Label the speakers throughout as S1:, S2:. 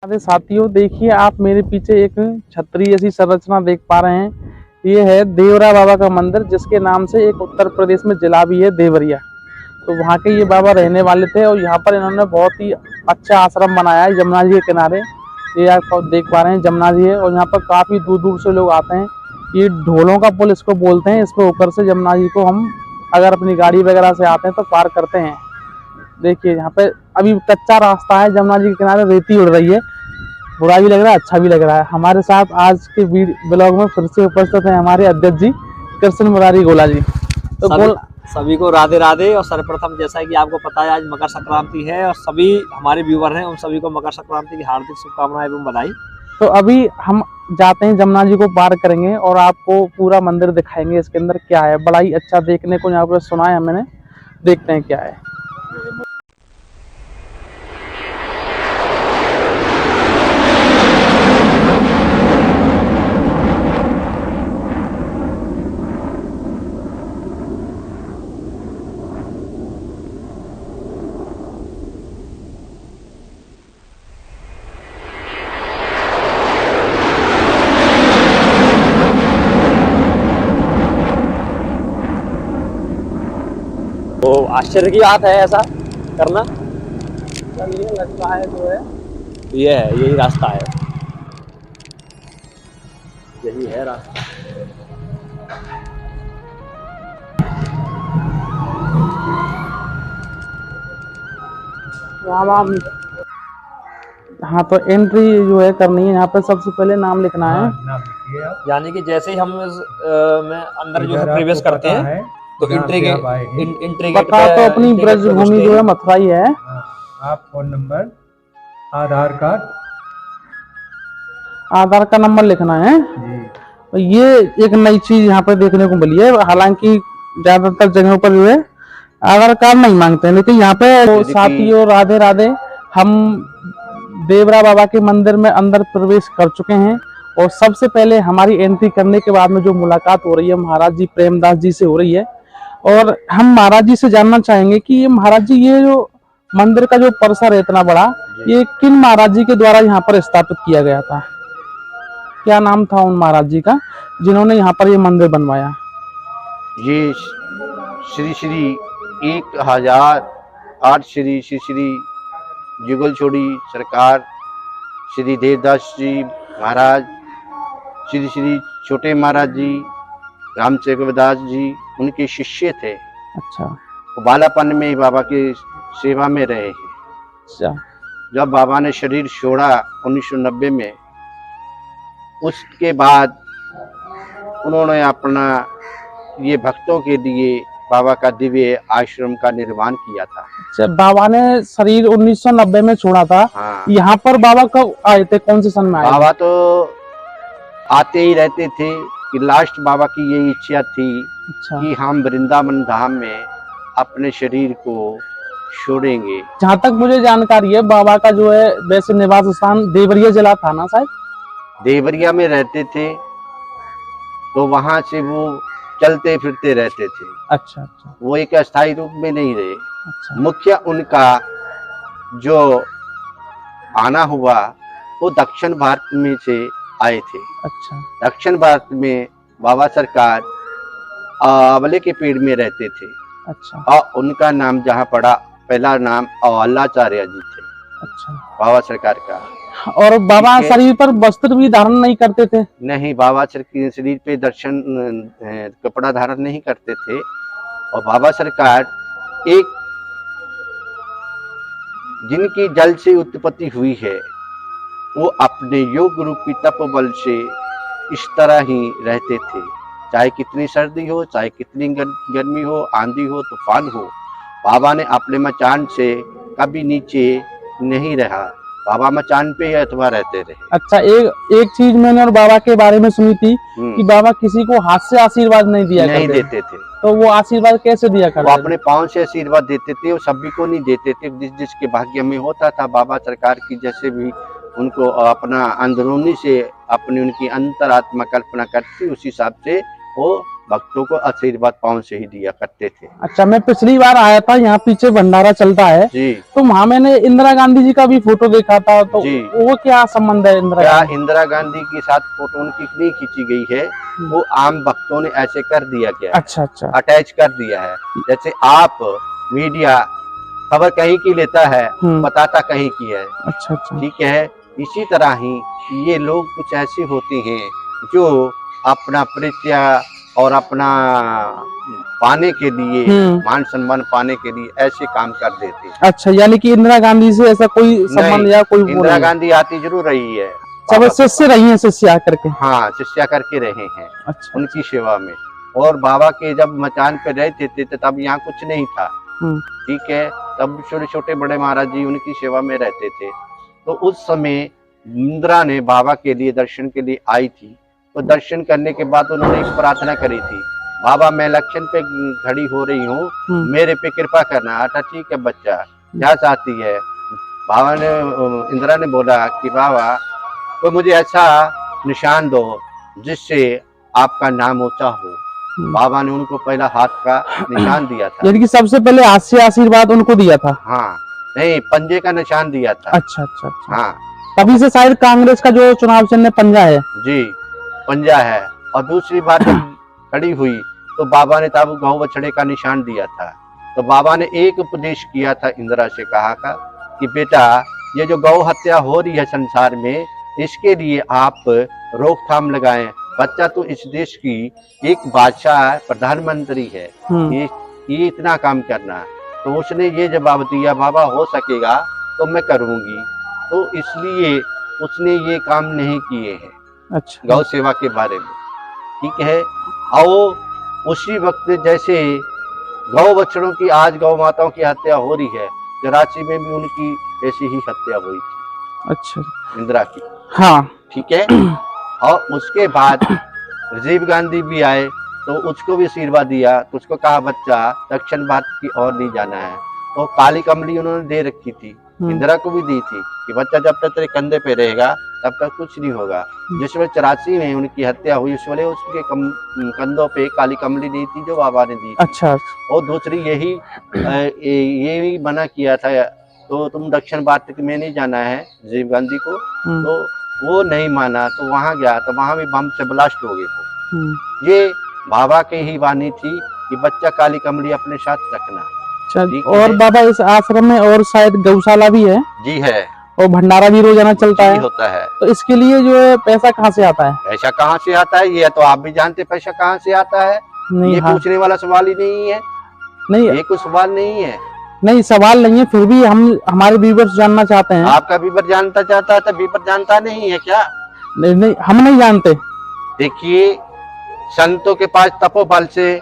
S1: अरे साथियों, देखिए आप मेरे पीछे एक छतरी जैसी संरचना देख पा रहे हैं। ये है देवरा बाबा का मंदिर, जिसके नाम से एक उत्तर प्रदेश में जिला भी है, देवरिया। तो वहाँ के ये बाबा रहने वाले थे और यहाँ पर इन्होंने बहुत ही अच्छा आश्रम बनाया है यमुना जी के किनारे। ये आप देख पा रहे हैं यमुना जी है और यहाँ पर काफ़ी दूर दूर से लोग आते हैं। ये ढोलों का पुल इसको बोलते हैं। इस पर ऊपर से यमुना जी को हम अगर अपनी गाड़ी वगैरह से आते हैं तो पार करते हैं। देखिए यहाँ पे अभी कच्चा रास्ता है, यमुना जी के किनारे रेती उड़ रही है। बुरा भी लग रहा है, अच्छा भी लग रहा है। हमारे साथ आज के ब्लॉग में फिर से उपस्थित है हमारे अध्यक्ष जी कृष्ण मुरारी गोला जी। तो
S2: सभी को राधे राधे। और सर्वप्रथम जैसा है कि आपको पता है आज मकर संक्रांति है और सभी हमारे व्यूवर हैं उन सभी को मकर संक्रांति की हार्दिक शुभकामनाएं एवं बधाई।
S1: तो अभी हम जाते हैं यमुना जी को पार करेंगे और आपको पूरा मंदिर दिखाएंगे। इसके अंदर क्या है, बड़ा ही अच्छा देखने को यहाँ पर सुना है मैंने। देखते हैं क्या है।
S2: तो आश्चर्य की बात है ऐसा करना।
S1: चलिए, लगता है जो है
S2: ये है, यही रास्ता है, यही है रास्ता।
S1: हाँ, तो एंट्री जो है करनी है। यहाँ पे सबसे पहले नाम लिखना है।
S2: यानी कि जैसे ही हम में अंदर जो है प्रवेश करते हैं तो एंट्री गेट
S1: पता तो अपनी ब्रजभूमि जो है मथुरा ही है।
S3: आप फोन नंबर,
S1: आधार का नंबर लिखना है। तो ये एक नई चीज यहाँ पे देखने को मिली है। हालांकि ज्यादातर जगहों पर जो है आधार कार्ड नहीं मांगते हैं, लेकिन यहाँ पे तो साथियों राधे राधे। हम देवरा बाबा के मंदिर में अंदर प्रवेश कर चुके हैं और सबसे पहले हमारी एंट्री करने के बाद में जो मुलाकात हो रही है महाराज जी प्रेमदास जी से हो रही है। और हम महाराज जी से जानना चाहेंगे कि ये महाराज जी, ये जो मंदिर का जो परिसर है इतना बड़ा, ये किन महाराज जी के द्वारा यहाँ पर स्थापित किया गया था? क्या नाम था उन महाराज जी का जिन्होंने यहाँ पर ये मंदिर बनवाया?
S4: ये श्री श्री 1008 श्री श्री श्री जुगल छोड़ी सरकार श्री देवदास जी महाराज, श्री श्री छोटे महाराज जी, रामचक्रदास जी उनके शिष्य थे।
S1: अच्छा।
S4: वो बालापन में ही बाबा की सेवा में रहे हैं।
S1: अच्छा।
S4: जब बाबा ने शरीर छोड़ा 1990 में, उसके बाद उन्होंने अपना ये भक्तों के लिए बाबा का दिव्य आश्रम का निर्माण किया था।
S1: अच्छा, बाबा ने शरीर 1990 में छोड़ा था।
S4: हाँ।
S1: यहाँ पर बाबा कब आए थे, कौन से सन में आए?
S4: बाबा तो आते ही रहते थे कि लास्ट बाबा की यही इच्छा थी। अच्छा। कि हम वृंदावन धाम में अपने शरीर को छोड़ेंगे।
S1: जहाँ तक मुझे जानकारी है, बाबा का जो है वैसे निवास स्थान देवरिया जिला था ना शायद?
S4: देवरिया में रहते थे, तो वहां से वो चलते फिरते रहते थे।
S1: अच्छा अच्छा।
S4: वो एक अस्थायी रूप में नहीं रहे।
S1: अच्छा।
S4: मुख्य उनका जो आना हुआ वो दक्षिण भारत में से आए थे। अच्छा। दक्षिण भारत में बाबा सरकार आंवले के पेड़ में रहते थे। अच्छा। और उनका नाम जहाँ पड़ा, पहला नाम अवलाचार्य जी थे। अच्छा। बाबा सरकार का।
S1: और बाबा शरीर पर वस्त्र भी धारण नहीं करते थे?
S4: नहीं, बाबा शरीर पे दर्शन कपड़ा धारण नहीं करते थे। और बाबा सरकार एक जिनकी जल से उत्पत्ति हुई है, वो अपने योग रूपी तप बल से इस तरह ही रहते थे। चाहे कितनी सर्दी हो, चाहे कितनी गर्मी हो, आंधी हो, तूफान हो, बाबा ने अपने मचान से कभी नीचे नहीं रहा। बाबा मचान पे ही अथवा रहते रहे। अच्छा, एक चीज मैंने और बाबा के बारे में सुनी थी कि बाबा किसी को हाथ से आशीर्वाद नहीं देते थे। तो वो आशीर्वाद कैसे दिया करते? वो अपने पांव से आशीर्वाद देते थे। वो सभी को नहीं देते थे, जिसके भाग्य में होता था। बाबा सरकार की जैसे भी उनको अपना अंदरूनी से अपनी उनकी अंतरात्मा कल्पना करती, उस हिसाब से वो भक्तों को आशीर्वाद पाँव से ही दिया करते थे।
S1: अच्छा, मैं पिछली बार आया था, यहाँ पीछे भंडारा चलता है,
S4: जी
S1: तो वहाँ मैंने इंदिरा गांधी जी का भी फोटो देखा था, तो
S4: जी।
S1: वो क्या संबंध है इंदिरा
S4: क्या
S1: गांधी?
S4: इंदिरा गांधी के साथ फोटो उनकी नहीं खींची गई है, वो आम भक्तों ने ऐसे कर दिया क्या,
S1: अच्छा अच्छा।
S4: अटैच कर दिया है। जैसे आप मीडिया खबर कहीं की लेता है, बताता कहीं की है।
S1: अच्छा अच्छा।
S4: ठीक है, इसी तरह ही ये लोग कुछ ऐसे होते हैं जो अपना परिचय और अपना पाने के लिए, मान सम्मान पाने के लिए ऐसे काम कर देते हैं।
S1: अच्छा, यानी कि इंदिरा गांधी से ऐसा कोई संबंध या कोई
S4: इंदिरा गांधी आती जरूर रही है,
S1: सब शिष्य रही है, शिष्य आकर के।
S4: हाँ, शिष्या करके रहे हैं।
S1: अच्छा,
S4: उनकी सेवा में। और बाबा के जब मचान पे रहते थे तो तब यहाँ कुछ नहीं था। ठीक है, तब छोटे छोटे बड़े महाराज जी उनकी सेवा में रहते थे। तो उस समय इंदिरा ने बाबा के लिए दर्शन के लिए आई थी, तो दर्शन करने के बाद उन्होंने एक प्रार्थना करी थी, बाबा मैं इलेक्शन पे खड़ी हो रही हूँ, मेरे पे कृपा करना। अच्छा ठीक है बच्चा, क्या चाहती है? बाबा ने, इंदिरा ने बोला कि बाबा तो मुझे ऐसा निशान दो जिससे आपका नाम ऊंचा हो। बाबा ने उनको पहला हाथ का निशान दिया था,
S1: यानी कि सबसे पहले हाथ से आशीर्वाद उनको दिया था।
S4: हाँ, नहीं पंजे का निशान दिया था।
S1: अच्छा अच्छा अच्छा।
S4: हाँ,
S1: तभी से शायद कांग्रेस का जो चुनाव चिन्ह पंजा है।
S4: जी, पंजा है। और दूसरी बात जब खड़ी हुई तो बाबा ने तब गौ बछड़े का निशान दिया था। तो बाबा ने एक उपदेश किया था, इंदिरा से कहा था कि बेटा ये जो गौ हत्या हो रही है संसार में, इसके लिए आप रोकथाम लगाएं। बच्चा तो इस देश की एक बादशाह प्रधानमंत्री है, ये इतना काम करना। तो उसने ये जवाब दिया, बाबा हो सकेगा तो मैं करूंगी। तो इसलिए उसने ये काम नहीं किए हैं।
S1: अच्छा,
S4: गौ सेवा के बारे में। ठीक है, और उसी वक्त जैसे गौ बछड़ों की आज गौ माताओं की हत्या हो रही है, 84 में भी उनकी ऐसी ही हत्या हुई थी। अच्छा, इंदिरा की। हाँ, ठीक है। और उसके बाद राजीव गांधी भी आए तो उसको भी आशीर्वाद दिया, तो उसको कहा बच्चा दक्षिण भारत की ओर नहीं जाना है। तो काली कमली उन्होंने दे रखी थी, इंदिरा को भी दी थी कि बच्चा जब तक तेरे कंधे पे रहेगा तब तक कुछ नहीं होगा। जिस वेले 84 में उनकी हत्या हुई, उस वेले उसके कंधों पे काली कमली दी थी जो बाबा ने दी। अच्छा। और दूसरी यही ये भी मना किया था, तो तुम दक्षिण भारत में नहीं जाना है राजीव गांधी को। तो वो नहीं माना, तो वहां गया तो वहां भी बम से ब्लास्ट हो गए। ये बाबा की ही वाणी थी कि बच्चा काली कमली अपने साथ रखना।
S1: और बाबा इस आश्रम में और शायद गौशाला भी है। जी है, और भंडारा भी रोजाना चलता है,
S4: होता है।
S1: तो इसके लिए जो है पैसा कहाँ से आता है?
S4: पैसा कहाँ से आता है ये तो आप भी जानते, पैसा कहाँ से आता है नहीं, ये पूछने वाला सवाल ही नहीं है। नहीं, ये कोई सवाल नहीं है।
S1: नहीं, सवाल नहीं है, फिर भी हम हमारे व्यूअर्स जानना चाहते हैं।
S4: आपका व्यूअर जानता चाहता है, तो व्यूअर जानता नहीं है क्या?
S1: नहीं नहीं, हम नहीं जानते।
S4: देखिए, संतों के पास तपोबल से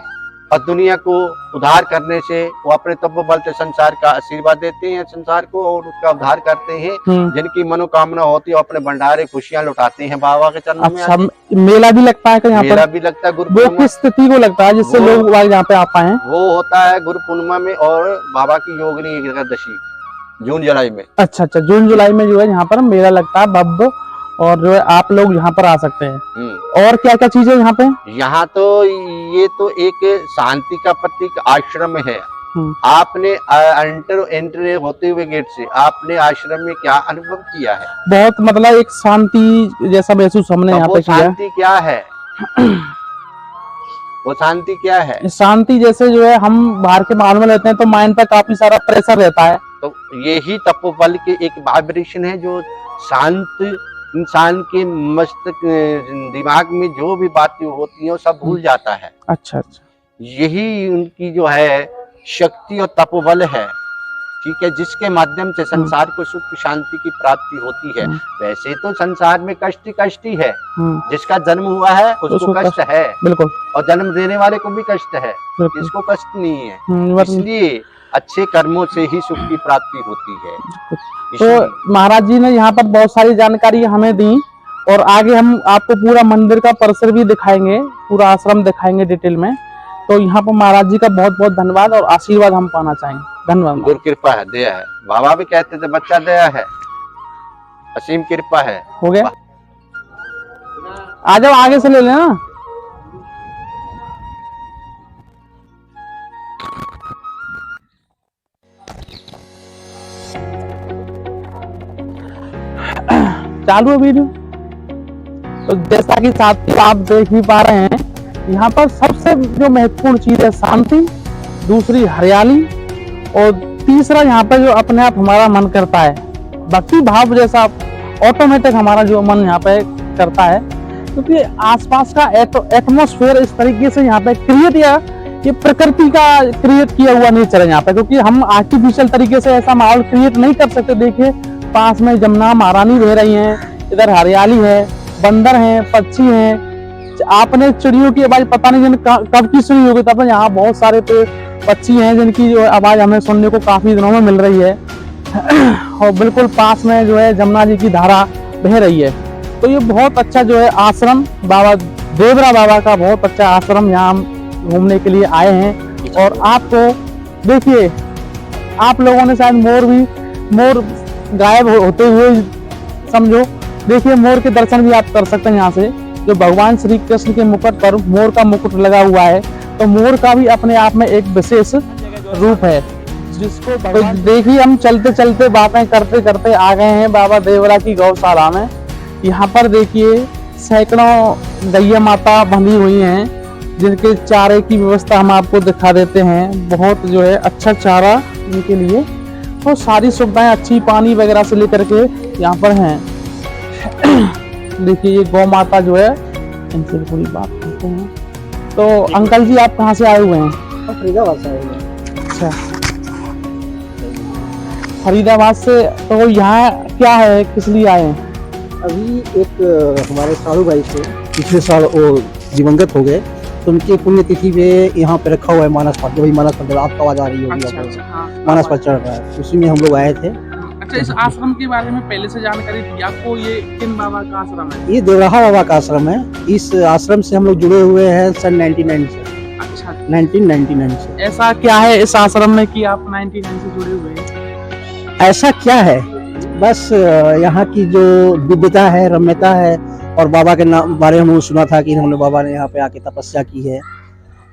S4: और दुनिया को उद्धार करने से, वो अपने तपोबल से संसार का आशीर्वाद देते हैं संसार को, और उसका उद्धार करते हैं। जिनकी मनोकामना होती है अपने भंडारे खुशियां लुटाते हैं बाबा के चरणों में। अच्छा,
S1: मेला भी लगता है यहाँ पर?
S4: मेला भी लगता है गुरु।
S1: वो किस तिथि को लगता है जिससे लोग यहाँ पे आ पाए? वो
S4: होता है गुरु पूर्णिमा में और बाबा की योगिनी एकादशी जून जुलाई में।
S1: अच्छा अच्छा, जून जुलाई में जो है यहाँ पर मेला लगता है भव्य, और जो है आप लोग यहाँ पर आ सकते हैं। और क्या क्या चीजें यहाँ पे?
S4: यहाँ तो ये तो एक शांति का प्रतीक आश्रम है। आपने एंटर होते हुए गेट से आपने आश्रम में क्या अनुभव किया है?
S1: बहुत, मतलब एक शांति जैसा महसूस हमने यहाँ पे किया।
S4: शांति क्या है? वो शांति क्या है?
S1: शांति जैसे जो है हम बाहर के माहौल में रहते हैं तो माइंड पर काफी सारा प्रेशर रहता है,
S4: तो यही तपोबल के एक वाइब्रेशन है जो शांत इंसान के मस्तिष्क दिमाग में जो भी बातें होती हैं वो सब भूल जाता है।
S1: अच्छा अच्छा,
S4: यही उनकी जो है शक्ति और तपोबल है। ठीक है, जिसके माध्यम से संसार को सुख शांति की प्राप्ति होती है। वैसे तो संसार में कष्ट कष्ट ही है, जिसका जन्म हुआ है उसको कष्ट है, बिल्कुल, और जन्म देने वाले को भी कष्ट है, इसको कष्ट नहीं है। इसलिए अच्छे कर्मों से ही सुख की प्राप्ति होती है।
S1: तो महाराज जी ने यहाँ पर बहुत सारी जानकारी हमें दी, और आगे हम आपको पूरा मंदिर का परिसर भी दिखाएंगे, पूरा आश्रम दिखाएंगे डिटेल में। तो यहाँ पर महाराज जी का बहुत बहुत धन्यवाद और आशीर्वाद हम पाना चाहेंगे। धन्यवाद।
S4: गुरु कृपा है, दया है। बाबा भी कहते थे बच्चा दया है, असीम कृपा है।
S1: हो गया, आ जाओ आगे से ले लेना। चालू है वीडियो। तो जैसा कि साथ आप देख ही पा रहे हैं, यहाँ पर सबसे जो महत्वपूर्ण चीज है शांति, दूसरी हरियाली, और तीसरा यहाँ पर जो अपने आप हमारा मन करता है, भक्ति भाव जैसा ऑटोमेटिक हमारा जो मन यहाँ पे करता है, क्योंकि आसपास का एटमॉस्फेयर इस तरीके से यहाँ पे क्रिएट, या ये प्रकृति का क्रिएट किया हुआ नेचर है यहाँ पे, क्योंकि हम आर्टिफिशियल तरीके से ऐसा माहौल क्रिएट नहीं कर सकते। देखिए पास में जमुना महारानी बह रही हैं, इधर हरियाली है, बंदर हैं, पक्षी हैं, आपने चिड़ियों की आवाज पता नहीं कब की सुनी होगी, तब यहाँ बहुत सारे पक्षी हैं जिनकी जो आवाज हमें सुनने को काफी दिनों में मिल रही है। और बिल्कुल पास में जो है जमुना जी की धारा बह रही है। तो ये बहुत अच्छा जो है आश्रम, बाबा देवरा बाबा का बहुत अच्छा आश्रम, यहाँ हम घूमने के लिए आए हैं। और आपको देखिए, आप लोगों ने शायद मोर गायब होते हुए समझो, देखिए मोर के दर्शन भी आप कर सकते हैं यहाँ से। जो भगवान श्री कृष्ण के मुकुट पर मोर का मुकुट लगा हुआ है, तो मोर का भी अपने आप में एक विशेष रूप है जिसको तो देखिए हम चलते चलते बातें करते करते आ गए हैं बाबा देवरा की गौशाला में। यहाँ पर देखिए सैकड़ों गैया माता बंधी हुई हैं, जिनके चारे की व्यवस्था हम आपको दिखा देते हैं। बहुत जो है अच्छा चारा इनके लिए, तो सारी सुविधाएं अच्छी, पानी वगैरह से लेकर के यहाँ पर हैं। देखिए ये गौ माता जो है, इनसे थोड़ी बात करते हैं। तो अंकल जी आप कहाँ से आए हुए हैं?
S3: फरीदाबाद से आए हुए हैं।
S1: अच्छा, फरीदाबाद से। तो यहाँ क्या है, किस लिए आए हैं?
S3: अभी एक हमारे साधु भाई से पिछले साल वो दिवंगत हो गए, तो उनकी पुण्यतिथि पे यहाँ पे रखा हुआ है मानस पत्र। वही मानस पत्र आपको आवाज आ रही होगी, मानस पत्र चढ़ रहा है, उसी में हम लोग आए थे।
S1: अच्छा, इस आश्रम के बारे में पहले से जानकारी थी आपको? ये किन बाबा का आश्रम है?
S3: ये देवराहा बाबा का आश्रम है। इस आश्रम से हम लोग जुड़े हुए हैं सन 1999 से।
S1: अच्छा,
S3: 1999 से।
S1: ऐसा क्या है इस आश्रम में कि आप 99 से जुड़े हुए हैं?
S3: ऐसा क्या है, बस यहाँ की जो दिव्यता है, रम्यता है, और बाबा के नाम बारे में सुना था कि इन्होंने बाबा ने यहाँ पे आके तपस्या की है,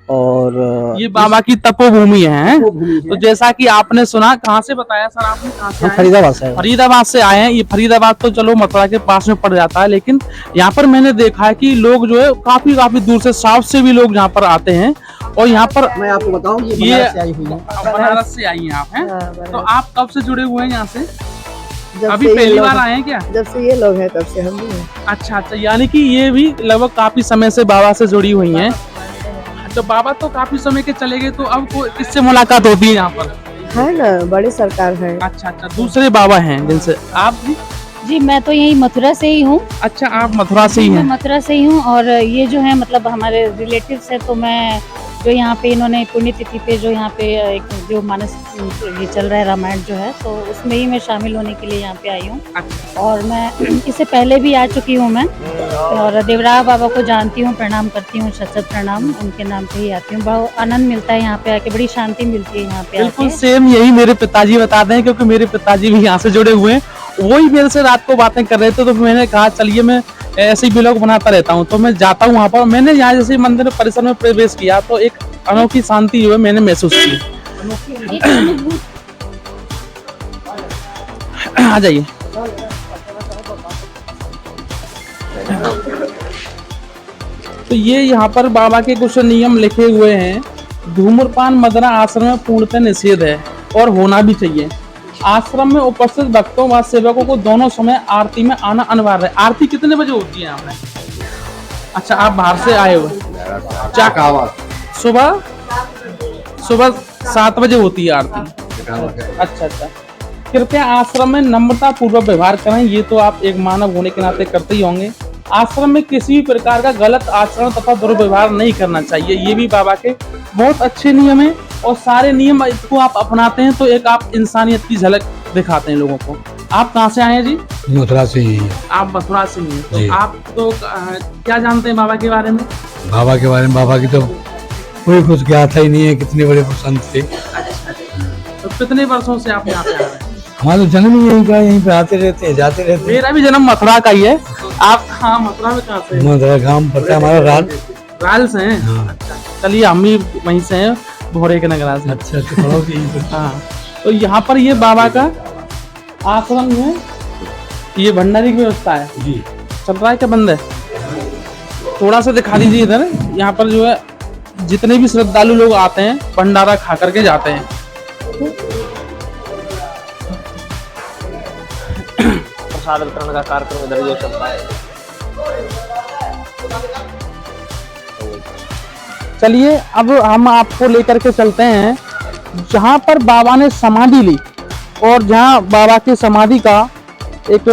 S3: और
S1: ये बाबा की तपोभूमि है।
S3: तपोभूमि है।
S1: तो जैसा कि आपने सुना, कहाँ से बताया सर आपने, कहाँ से
S3: हम
S1: आए?
S3: फरीदाबाद से आए हैं।
S1: फरीदाबाद से आए हैं। ये फरीदाबाद तो चलो मथुरा के पास में पड़ जाता है, लेकिन यहाँ पर मैंने देखा है कि लोग जो है काफी दूर से, साउथ से भी लोग यहाँ पर आते हैं। और यहाँ पर
S3: मैं आपको बताऊं, ये बनारस से आई हुई है।
S1: बनारस से आई हैं आप, हैं? तो आप कब से जुड़े हुए हैं यहाँ से?
S5: जब
S1: अभी
S5: से ये
S1: पहली
S5: लोग
S1: बार आए हैं क्या?
S5: जब से ये लोग हैं तब से हम भी हैं।
S1: अच्छा, यानी कि ये भी लगभग काफी समय से बाबा से जुड़ी हुई हैं। तो बाबा तो काफी समय के चले गए, तो अब किससे मुलाकात होती है यहाँ पर?
S5: है ना, बड़ी सरकार है।
S1: अच्छा, दूसरे बाबा हैं जिनसे आप भी?
S6: जी मैं तो यही मथुरा से ही हूँ।
S1: अच्छा, आप मथुरा से ही
S6: मैं
S1: हैं?
S6: मथुरा से ही हूँ, और ये जो है मतलब हमारे रिलेटिव्स है, तो मैं जो यहाँ पे इन्होंने पुण्यतिथि पे जो यहाँ पे एक जो मानस ये चल रहा है रामायण जो है, तो उसमें ही मैं शामिल होने के लिए यहाँ पे आई हूँ। और मैं इससे पहले भी आ चुकी हूँ मैं, और देवराहा बाबा को जानती हूँ, प्रणाम करती हूँ, शत प्रणाम, उनके नाम पे ही आती हूँ। बहुत आनंद मिलता है यहाँ पे आके, बड़ी शांति मिलती है यहाँ पे
S1: बिल्कुल
S6: आके।
S1: सेम यही मेरे पिताजी बताते हैं, क्योंकि मेरे पिताजी भी यहाँ से जुड़े हुए हैं। वही मेरे से रात को बातें कर रहे थे, तो मैंने कहा चलिए मैं ऐसे ही ब्लॉग बनाता रहता हूँ, तो मैं जाता हूँ वहाँ पर। मैंने यहाँ जैसे मंदिर परिसर में प्रवेश किया, तो एक अनोखी शांति जो है मैंने महसूस की। आ जाइए। तो ये यहाँ पर बाबा के कुछ नियम लिखे हुए हैं। धूम्रपान मदरा आश्रम में पूर्णतः निषेध है और होना भी चाहिए। आश्रम में उपस्थित भक्तों व सेवकों को दोनों समय आरती में आना अनिवार्य है। आरती कितने बजे होती है यहाँ पे? अच्छा, आप बाहर से आए हुए? सुबह 7 बजे होती है आरती। अच्छा, कृपया आश्रम में नम्रता पूर्वक व्यवहार करें। ये तो आप एक मानव होने के नाते करते ही होंगे। आश्रम में किसी भी प्रकार का गलत आचरण तथा दुर्व्यवहार नहीं करना चाहिए। ये भी बाबा के बहुत अच्छे नियम है, और सारे नियम को आप अपनाते हैं तो एक आप इंसानियत की झलक दिखाते हैं लोगों को। आप कहाँ से आए हैं जी?
S7: मथुरा से ही है।
S1: आप मथुरा से ही हैं।
S7: जी।
S1: तो आप तो क्या जानते हैं बाबा के बारे में?
S7: बाबा के बारे में, बाबा की तो कोई कुछ ज्ञात ही नहीं है, कितने बड़े संत थे।
S1: तो कितने वर्षों से आप यहाँ पे आ रहे हैं?
S7: हमारा जन्म ही यहीं का, यहीं पे आते रहते हैं, जाते रहते हैं।
S1: मेरा भी जन्म मथुरा का ही है। आप हाँ, मथुरा में कहाँ से?
S7: मथुरा गांव पड़ता है हमारा
S1: राल से हैं।
S7: हाँ।
S1: अच्छा, चलिए हम भी वहीं से हैं, भोरे के नगरा से।
S7: अच्छा, तो पढ़ो कि यहीं पे।
S1: हाँ, तो यहाँ पर ये बाबा का आश्रम है। ये भंडारे की व्यवस्था है
S7: जी।
S1: चल रहा है क्या बंद है? थोड़ा सा दिखा दीजिए इधर। यहाँ पर जो है जितने भी श्रद्धालु लोग आते हैं भंडारा खा करके जाते हैं।
S2: प्रसाद वितरण का कार्यक्रम इधर जो चलता है।
S1: चलिए अब हम आपको लेकर के चलते हैं जहाँ पर बाबा ने समाधि ली और जहाँ बाबा की समाधि का एक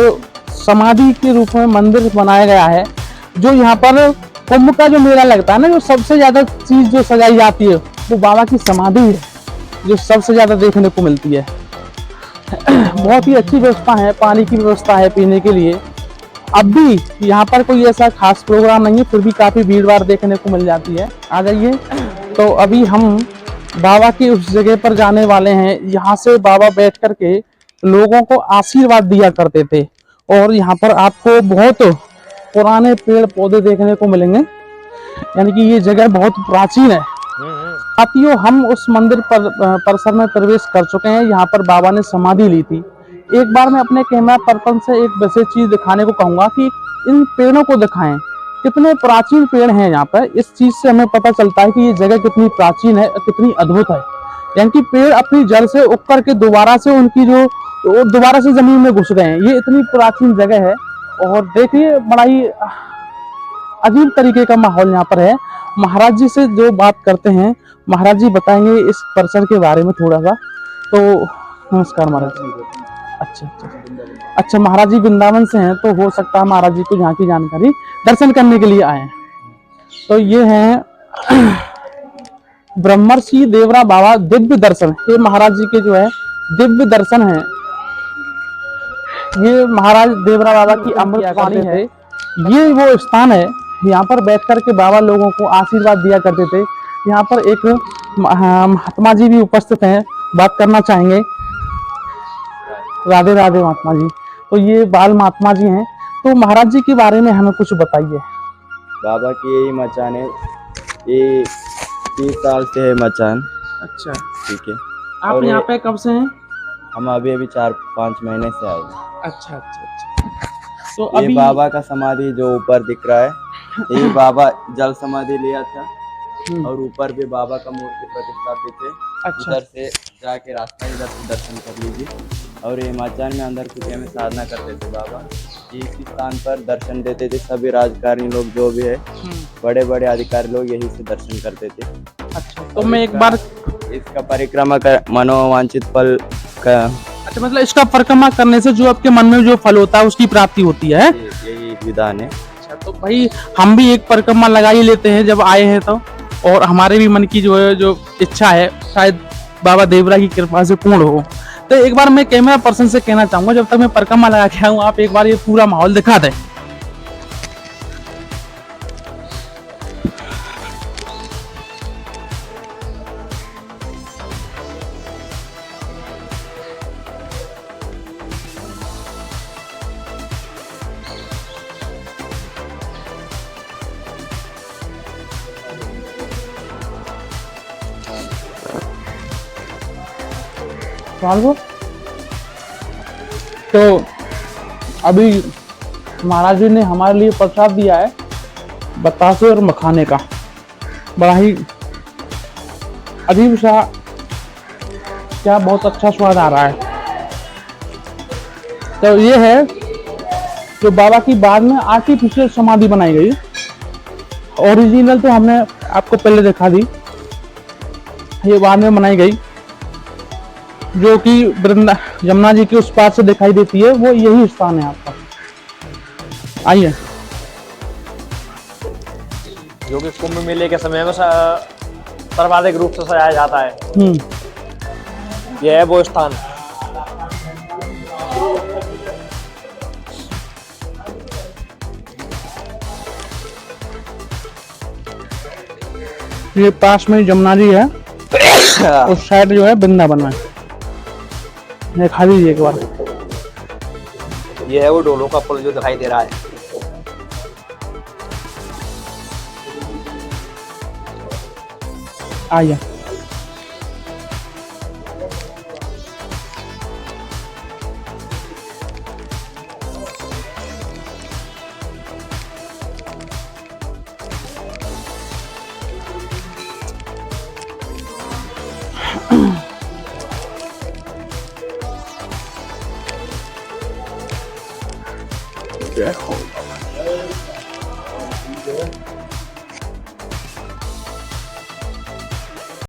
S1: समाधि के रूप में मंदिर बनाया गया है। जो यहाँ पर कुंभ का जो मेला लगता है ना, जो सबसे ज्यादा चीज जो सजाई जाती है वो बाबा की समाधि है, जो सबसे ज्यादा देखने को मिलती है। बहुत ही अच्छी व्यवस्था है, पानी की व्यवस्था है पीने के लिए। अब भी यहाँ पर कोई ऐसा खास प्रोग्राम नहीं है, फिर भी काफी भीड़ भाड़ देखने को मिल जाती है। आ जाइए। तो अभी हम बाबा की उस जगह पर जाने वाले हैं। यहाँ से बाबा बैठ करके लोगों को आशीर्वाद दिया करते थे और यहाँ पर आपको बहुत पुराने पेड़ पौधे देखने को मिलेंगे, यानी कि ये जगह बहुत प्राचीन है। साथियों, हम उस मंदिर परिसर में प्रवेश कर चुके हैं। यहाँ पर बाबा ने समाधि ली थी। एक बार मैं अपने कैमरा पर्सन से एक विशेष चीज दिखाने को कहूंगा कि इन पेड़ों को दिखाएं, कितने प्राचीन पेड़ हैं यहाँ पर। इस चीज से हमें पता चलता है कि ये जगह कितनी प्राचीन है और कितनी अद्भुत है। यानी कि पेड़ अपनी जड़ से उग करके दोबारा से उनकी जो दोबारा से जमीन में घुस गए हैं। ये इतनी प्राचीन जगह है और देखिए बड़ा ही अजीब तरीके का माहौल यहाँ पर है। महाराज जी से जो बात करते हैं, महाराज जी बताएंगे इस परिसर के बारे में थोड़ा सा। तो नमस्कार महाराज जी। अच्छा महाराज जी वृंदावन से हैं, तो हो सकता है महाराज जी को यहाँ की जानकारी दर्शन करने के लिए आए हैं। तो ये हैं ब्रह्मर्षि देवरा बाबा दिव्य दर्शन। ये महाराज जी के जो है दिव्य दर्शन है। ये महाराज देवरा बाबा की अमृत वाणी है। ये वो स्थान है, यहाँ पर बैठ करके बाबा लोगों को आशीर्वाद दिया करते थे। यहाँ पर एक महात्मा जी भी उपस्थित हैं, बात करना चाहेंगे। राधे राधे महात्मा जी। तो ये बाल महात्मा जी हैं। तो महाराज जी के बारे में हमें कुछ बताइए।
S8: बाबा की यही मचान है, ये 30 साल से है मचान।
S1: अच्छा,
S8: ठीक है।
S1: आप
S8: और
S1: यहाँ पे कब से हैं?
S8: हम अभी 4-5 महीने से आए हैं।
S1: अच्छा अच्छा अच्छा। तो
S8: ये
S1: अभी
S8: बाबा का समाधि जो ऊपर दिख रहा है, ये बाबा जल समाधि लिया था और ऊपर भी बाबा का मूर्ति प्रतिष्ठापित है।
S1: अच्छा।
S8: इधर से जाके रास्ता इधर से दर्शन कर लीजिए। और ये मचान में अंदर कुटिया में साधना करते थे बाबा। इसी स्थान पर दर्शन देते थे सभी राजकारणी लोग जो भी है, बड़े बड़े अधिकारी लोग यही से दर्शन करते थे।
S1: अच्छा, तो मैं एक बार
S8: इसका परिक्रमा कर मनोवांछित फल का।
S1: अच्छा, मतलब इसका परिक्रमा करने से जो आपके मन में जो फल होता है उसकी प्राप्ति होती है।
S8: यही विधान है।
S1: अच्छा, तो भाई हम भी एक परिक्रमा लगा ही लेते हैं जब आए हैं तो, और हमारे भी मन की जो है जो इच्छा है शायद बाबा देवरा की कृपा से पूर्ण हो। तो एक बार मैं कैमरा पर्सन से कहना चाहूंगा, जब तक मैं परिक्रमा लगा के आऊँ आप एक बार ये पूरा माहौल दिखा दें। तो अभी महाराज जी ने हमारे लिए प्रसाद दिया है बतासे और मखाने का। बड़ा ही अजीब सा, क्या बहुत अच्छा स्वाद आ रहा है। तो ये है जो बाबा की बाद में आर्टिफिशियल समाधि बनाई गई। ओरिजिनल तो हमने आपको पहले दिखा दी, ये बाद में बनाई गई, जो कि यमुना जी के उस पार से दिखाई देती है। वो यही स्थान है आपका। आइए।
S2: जो कि कुंभ मेले के समय में सर्वाधिक रूप से सजाया जाता है। यह है वो स्थान।
S1: ये पास में यमुना जी है, उस साइड जो है वृंदावन है। ये खा लीजिए एक बार।
S2: ये है वो डोलो का पुल जो दिखाई दे रहा है।
S1: आइए।
S9: जय हो।